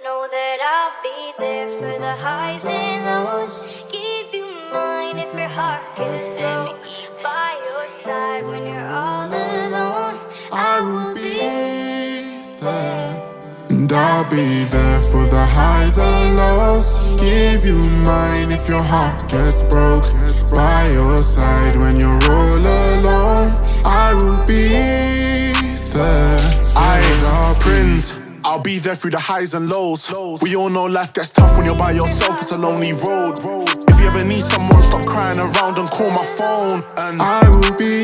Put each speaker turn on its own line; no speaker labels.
Know that I'll be there for the highs and lows. Give you mine if your heart gets broke. By your side when you're all alone, I will be there.
And I'll be there for the highs and lows. Give you mine if your heart gets broke. By your side when you're all alone, I will be there.
I ain't a prince, I'll be there through the highs and lows. We all know life gets tough when you're by yourself, it's a lonely road. If you ever need someone, stop crying around and call my phone. And
I will be